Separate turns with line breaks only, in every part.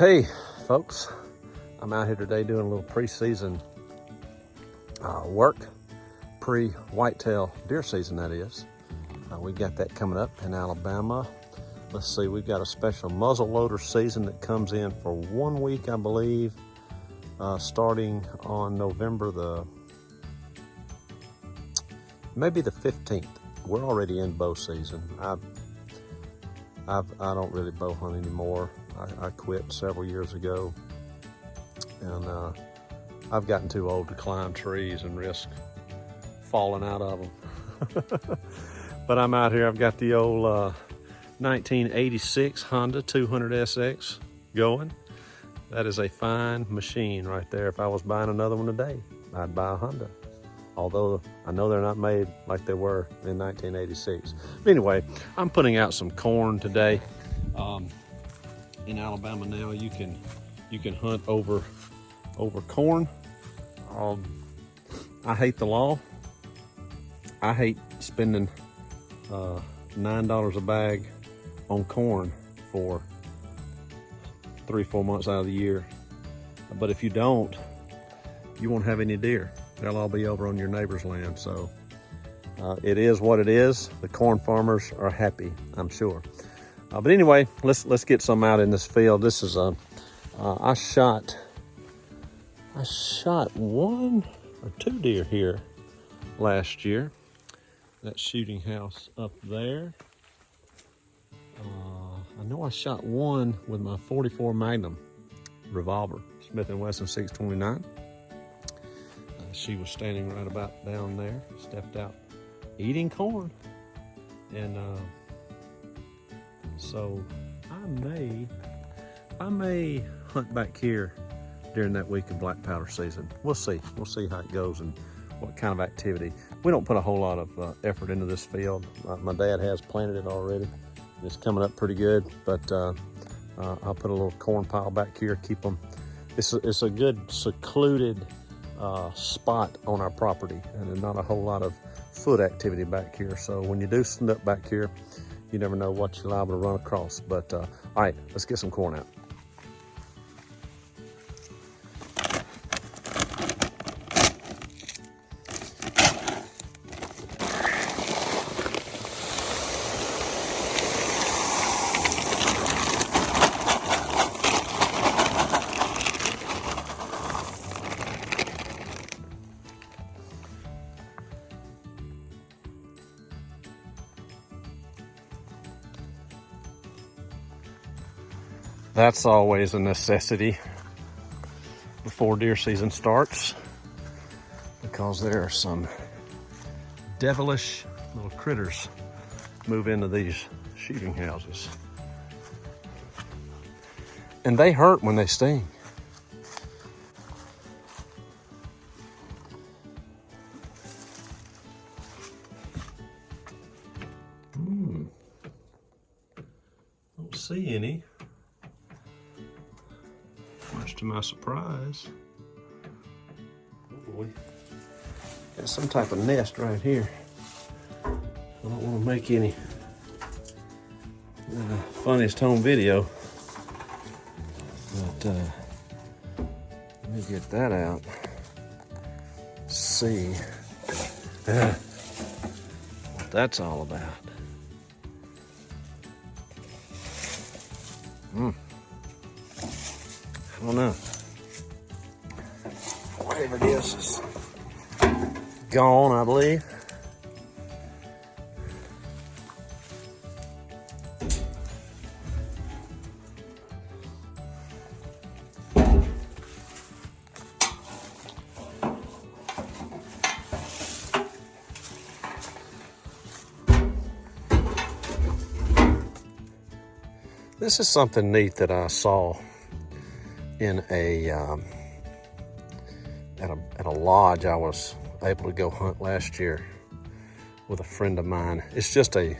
Hey folks, I'm out here today doing a little pre-season work, pre-whitetail deer season that is. We got that coming up in Alabama. Let's see, we've got a special muzzleloader season that comes in for 1 week, I believe, starting on November maybe the 15th. We're already in bow season. I don't really bow hunt anymore. I quit several years ago, and I've gotten too old to climb trees and risk falling out of them. But I'm out here. I've got the old 1986 Honda 200SX going. That is a fine machine right there. If I was buying another one today, I'd buy a Honda. Although I know they're not made like they were in 1986. But anyway, I'm putting out some corn today. In Alabama now, you can hunt over corn. I hate the law. I hate spending $9 a bag on corn for 3-4 months out of the year. But if you don't, you won't have any deer. They'll all be over on your neighbor's land. So it is what it is. The corn farmers are happy, I'm sure. But anyway, let's get some out in this field. This is I shot 1 or 2 deer here last year. That shooting house up there. I know I shot 1 with my 44 Magnum revolver, Smith & Wesson 629. She was standing right about down there, stepped out eating corn. And so I may hunt back here during that week of black powder season. We'll see how it goes and what kind of activity. We don't put a whole lot of effort into this field. My dad has planted it already. It's coming up pretty good, but I'll put a little corn pile back here, keep them. It's a good secluded spot on our property, and there's not a whole lot of foot activity back here. So when you do snoop back here, you never know what you're liable to run across. But all right, let's get some corn out. That's always a necessity before deer season starts, because there are some devilish little critters move into these shooting houses. And they hurt when they sting. Don't see any. Much to my surprise. Oh boy. Got some type of nest right here. I don't want to make any funniest home video, but let me get that out. See what that's all about. I don't know. Whatever it is gone, I believe. This is something neat that I saw in at a lodge I was able to go hunt last year with a friend of mine. It's just a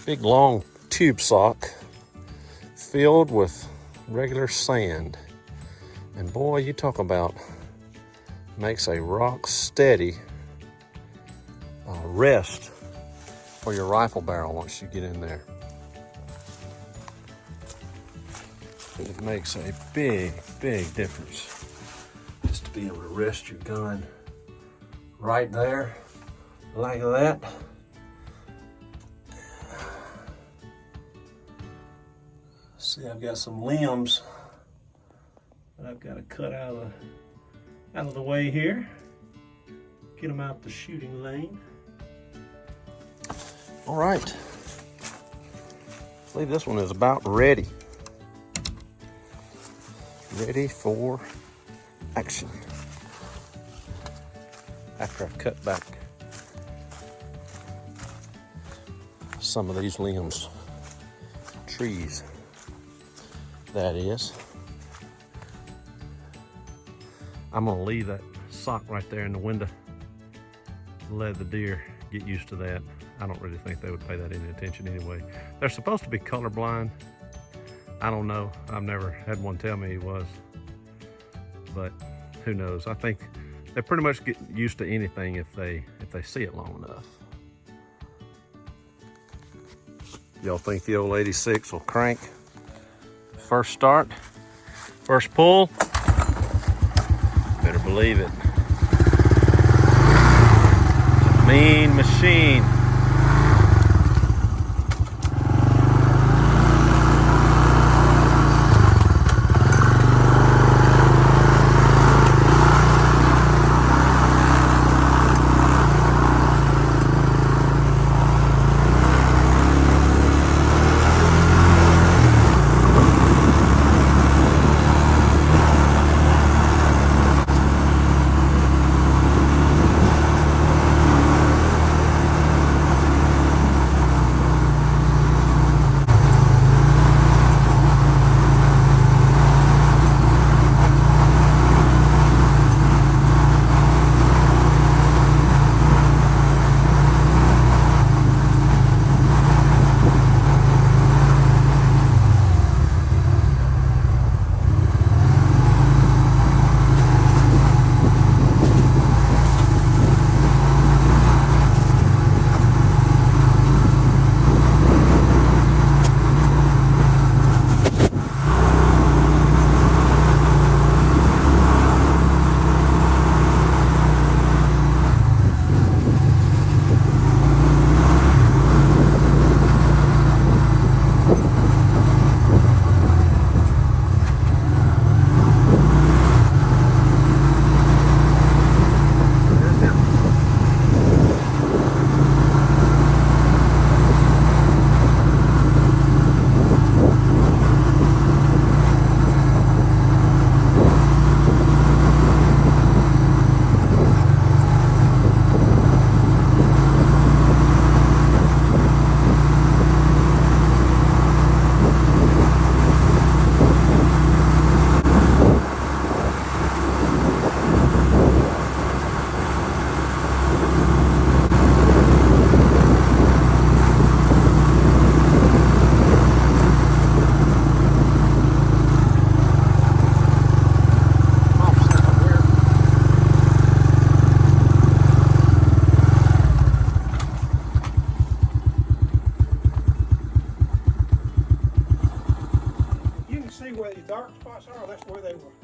big long tube sock filled with regular sand, and boy, you talk about makes a rock steady rest for your rifle barrel once you get in there. It makes a big, big difference just to be able to rest your gun right there, like that. See, I've got some limbs that I've got to cut out of the way here. Get them out the shooting lane. All right. I believe this one is about ready. Ready for action. After I've cut back some of these limbs, trees, that is. I'm gonna leave that sock right there in the window. Let the deer get used to that. I don't really think they would pay that any attention anyway. They're supposed to be colorblind. I don't know. I've never had one tell me he was, but who knows? I think they pretty much get used to anything if they see it long enough. Y'all think the old 86 will crank? First start, first pull, better believe it. It's a mean machine.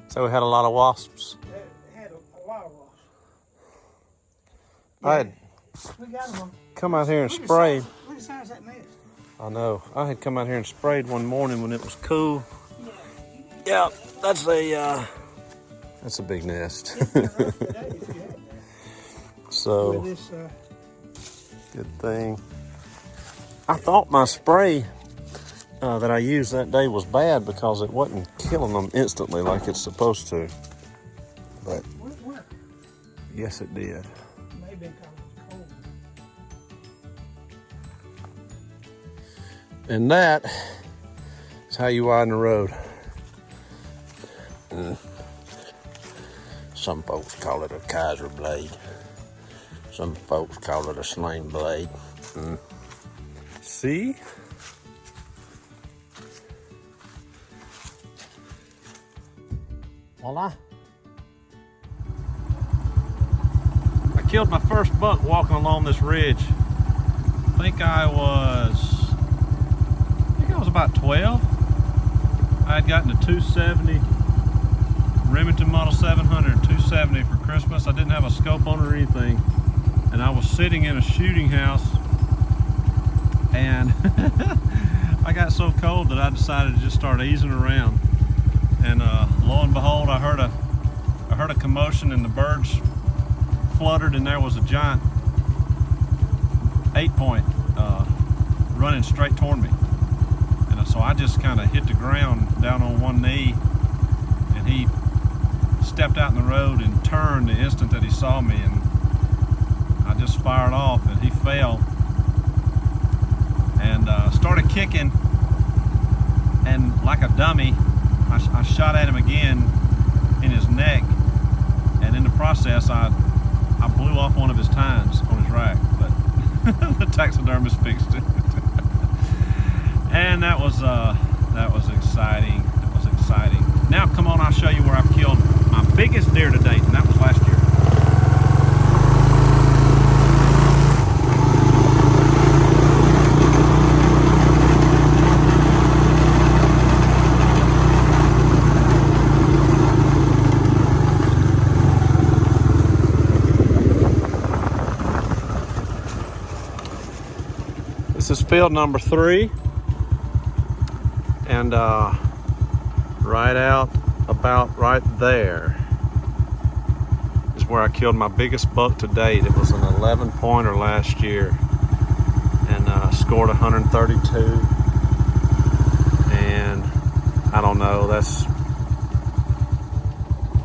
So we had a lot of wasps.
They had a lot of wasps.
I had
We got them.
come out here and sprayed.
Look at the size of that nest.
I know. I had come out here and sprayed one morning when it was cool. Yeah, that's a big nest. So good thing. I thought my spray that I used that day was bad because it wasn't killing them instantly like it's supposed to. But yes, it did.
Maybe because it's cold.
And that is how you widen the road. Some folks call it a Kaiser blade. Some folks call it a sling blade. See? Voila. I killed my first buck walking along this ridge. I think I was about 12. I had gotten a 270 Remington Model 700, 270 for Christmas. I didn't have a scope on it or anything. And I was sitting in a shooting house, and I got so cold that I decided to just start easing around. And lo and behold, I heard a commotion, and the birds fluttered, and there was a giant 8-point running straight toward me. And so I just kind of hit the ground down on one knee, and he stepped out in the road and turned the instant that he saw me, and I just fired off, and he fell and started kicking, and like a dummy I shot at him again in his neck, and in the process I blew off one of his tines on his rack, but the taxidermist fixed it. And that was exciting. That was exciting. Now come on, I'll show you where I've killed my biggest deer to date, and that was last year. This is field number 3, and right out about right there is where I killed my biggest buck to date. It was an 11-pointer last year, and scored 132. And I don't know, that's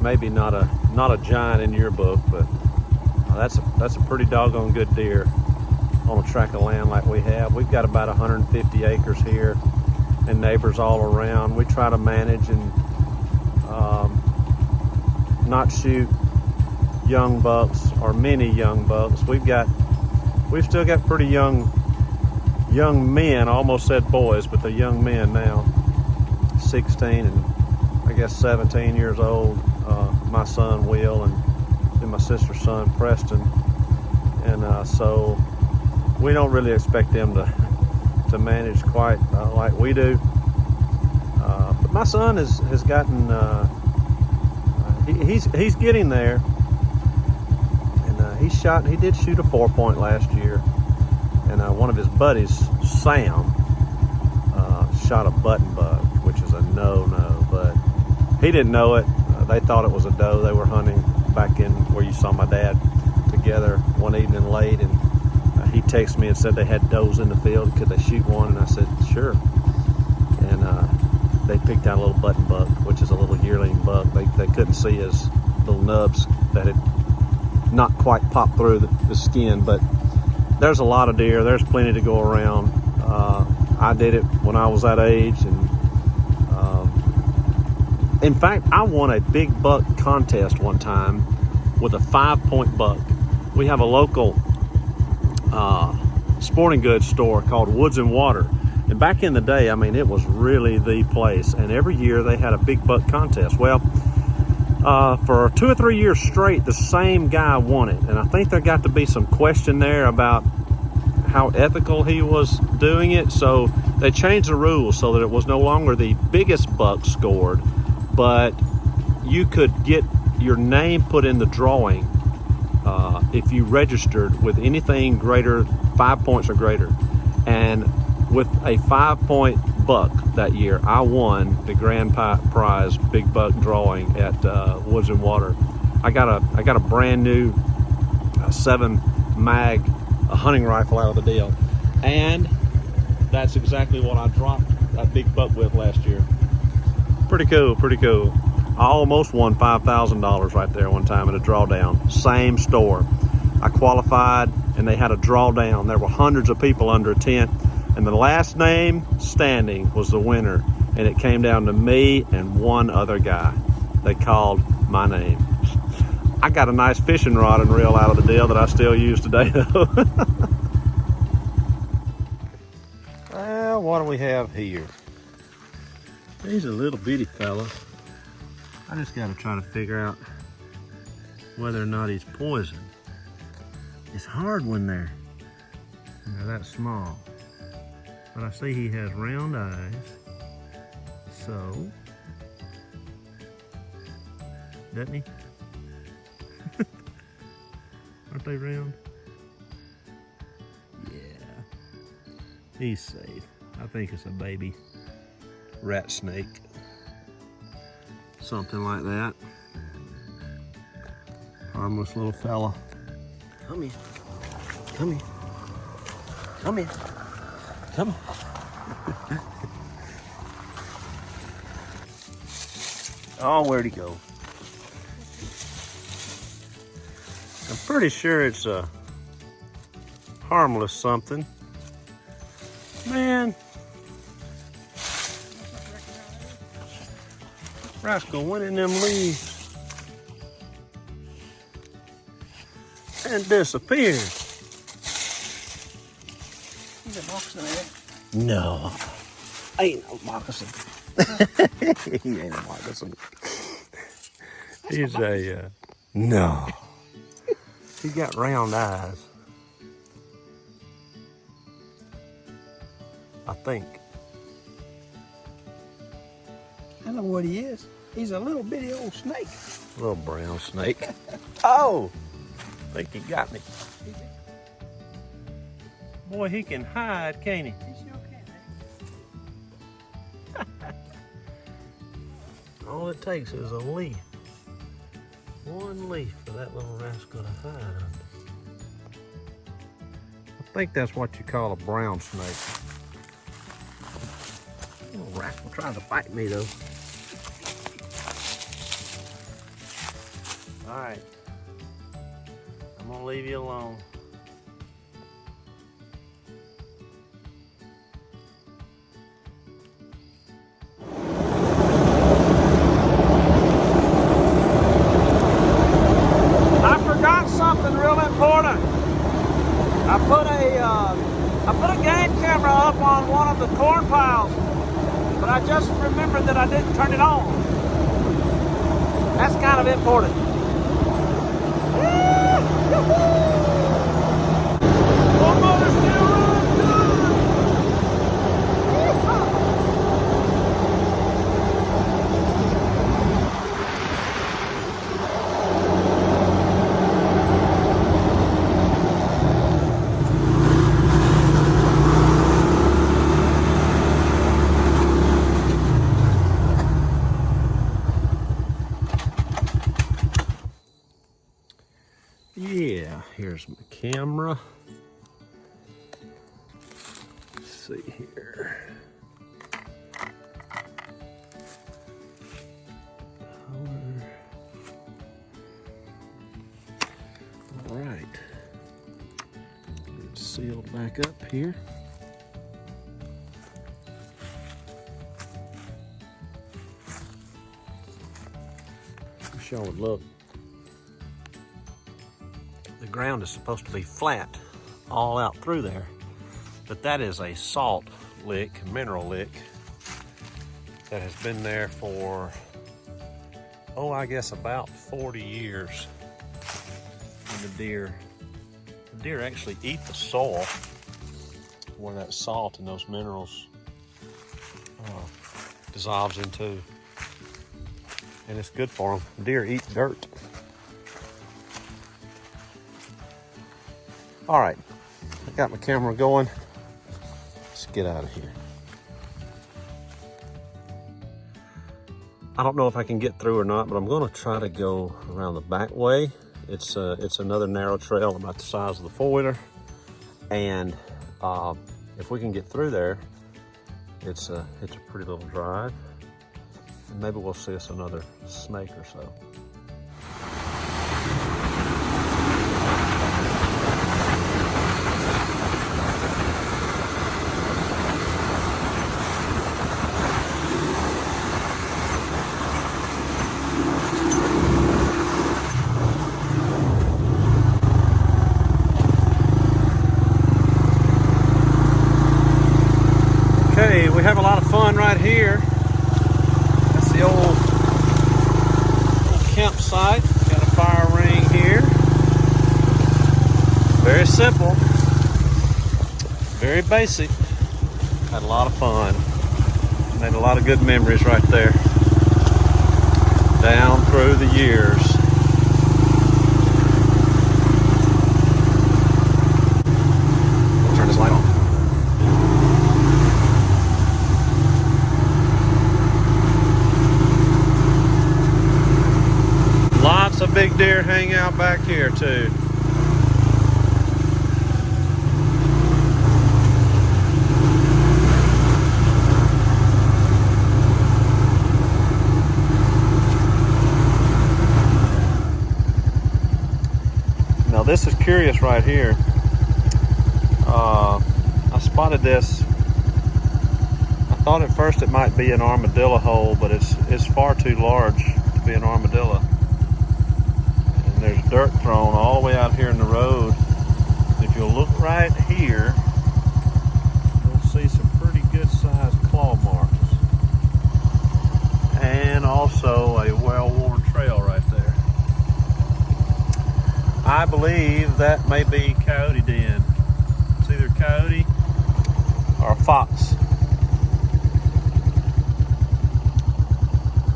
maybe not a giant in your book, but that's a pretty doggone good deer on a tract of land like we have. We've got about 150 acres here and neighbors all around. We try to manage and not shoot young bucks or many young bucks. We've still got pretty young men. I almost said boys, but they're young men now, 16 and I guess 17 years old. My son Will and my sister's son Preston, and so we don't really expect them to manage quite like we do. But my son has gotten he's getting there, and he did shoot a 4-point last year, and one of his buddies, Sam, shot a button bug, which is a no-no, but he didn't know it. They thought it was a doe. They were hunting back in where you saw my dad together one evening late, and he texted me and said they had does in the field. Could they shoot one? And I said, sure. And they picked out a little button buck, which is a little yearling buck. They couldn't see his little nubs that had not quite popped through the skin, but there's a lot of deer. There's plenty to go around. I did it when I was that age, and in fact, I won a big buck contest one time with a 5-point buck. We have a local sporting goods store called Woods and Water, and back in the day, I mean, it was really the place, and every year they had a big buck contest. Well, for 2 or 3 years straight, the same guy won it, and I think there got to be some question there about how ethical he was doing it, so they changed the rules so that it was no longer the biggest buck scored, but you could get your name put in the drawing if you registered with anything greater, 5 points or greater. And with a 5-point buck that year, I won the grand prize big buck drawing at Woods and Water. I got a brand new 7 mag hunting rifle out of the deal, and that's exactly what I dropped that big buck with last year. Pretty cool, pretty cool. I almost won $5,000 right there one time at a drawdown. Same store. I qualified, and they had a drawdown. There were hundreds of people under a tent, and the last name standing was the winner, and it came down to me and one other guy. They called my name. I got a nice fishing rod and reel out of the deal that I still use today, though. Well, what do we have here? He's a little bitty fella. I just got to try to figure out whether or not he's poisoned. It's hard when they're that small. But I see he has round eyes, So, doesn't he? Aren't they round? Yeah. He's safe. I think it's a baby rat snake. Something like that. Harmless little fella. Come here. Come here. Come here. Come here. Oh, where'd he go? I'm pretty sure it's a harmless something. Man. Rascal went in them leaves and disappeared.
He's a moccasin, ain't it?
No, ain't no moccasin. He ain't a moccasin. He's a, no. He's got round eyes. I think.
I know what he is. He's a little bitty old snake.
Little brown snake. Oh! I think he got me. Boy, he can hide, can't he?
He sure can, man.
All it takes is a leaf. One leaf for that little rascal to hide under. I think that's what you call a brown snake. Little rascal trying to bite me though. All right, I'm gonna leave you alone.
I forgot something real important. I put a game camera up on one of the corn piles, but I just remembered that I didn't turn it on. That's kind of important. One more still running good.
Yeah, here's my camera. Let's see here. All right. Get it sealed back up here. Wish y'all would look. The ground is supposed to be flat all out through there, but that is a salt lick, mineral lick, that has been there for, oh, I guess about 40 years. And the deer actually eat the soil where that salt and those minerals dissolves into, and it's good for them. Deer eat dirt. All right, I got my camera going. Let's get out of here. I don't know if I can get through or not, but I'm gonna try to go around the back way. It's another narrow trail about the size of the four-wheeler. And if we can get through there, it's a pretty little drive. And maybe we'll see us another snake or so. Okay, we have a lot of fun right here. That's the old campsite. Got a fire ring here. Very simple, very basic. Had a lot of fun. Made a lot of good memories right there. Down through the years. We'll turn this light on. Lots of big deer hang out back here too. Now this is curious right here. I spotted this. I thought at first it might be an armadillo hole, but it's far too large to be an armadillo. And there's dirt thrown all the way out here in the road. If you'll look right here, you'll see some pretty good sized claw marks. And also a well-worn trail right there. I believe that may be coyote den. It's either coyote or a fox.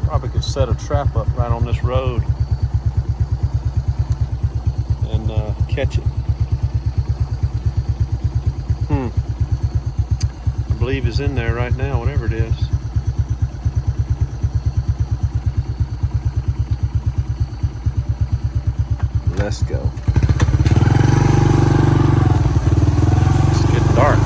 Probably could set a trap up right on this road and catch it. I believe it's in there right now, whatever it is. Let's go. It's getting dark.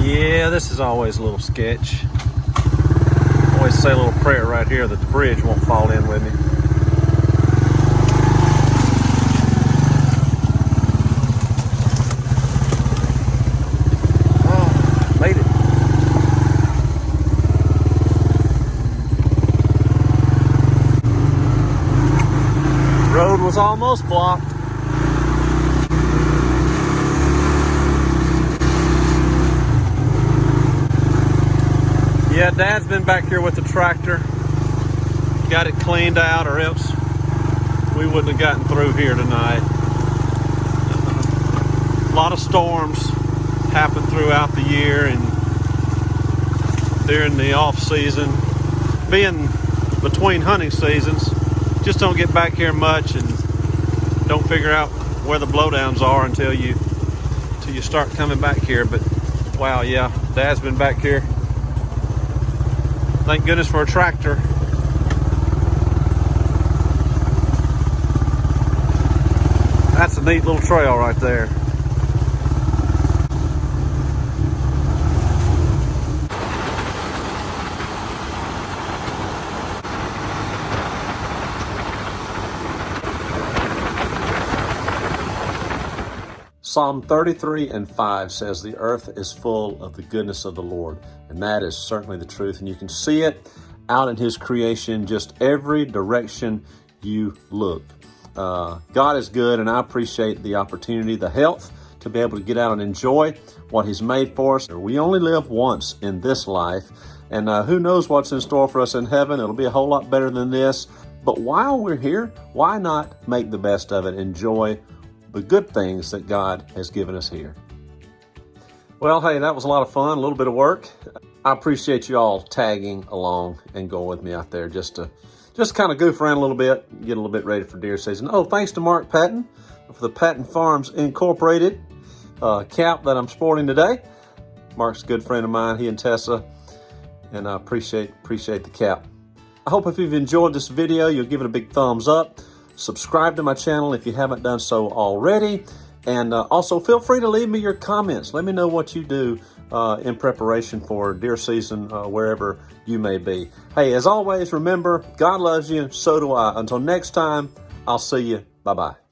Yeah, this is always a little sketch. Always say a little prayer right here that the bridge won't fall in with me. Oh, made it. Road was almost blocked. Yeah, Dad's been back here with the tractor. Got it cleaned out, or else we wouldn't have gotten through here tonight. A lot of storms happen throughout the year and during the off season. Being between hunting seasons, just don't get back here much and don't figure out where the blowdowns are until you start coming back here. But wow, yeah, Dad's been back here. Thank goodness for a tractor. That's a neat little trail right there. Psalm 33:5 says, "The earth is full of the goodness of the Lord." And that is certainly the truth. And you can see it out in His creation, just every direction you look. God is good, and I appreciate the opportunity, the health, to be able to get out and enjoy what He's made for us. We only live once in this life, and who knows what's in store for us in heaven. It'll be a whole lot better than this. But while we're here, why not make the best of it? Enjoy the good things that God has given us here. Well, hey, that was a lot of fun, a little bit of work. I appreciate you all tagging along and going with me out there just to kind of goof around a little bit, get a little bit ready for deer season. Oh, thanks to Mark Patton for the Patton Farms Incorporated cap that I'm sporting today. Mark's a good friend of mine, he and Tessa, and I appreciate the cap. I hope if you've enjoyed this video, you'll give it a big thumbs up. Subscribe to my channel if you haven't done so already. And also feel free to leave me your comments. Let me know what you do in preparation for deer season, wherever you may be. Hey, as always, remember, God loves you, so do I. Until next time, I'll see you. Bye-bye.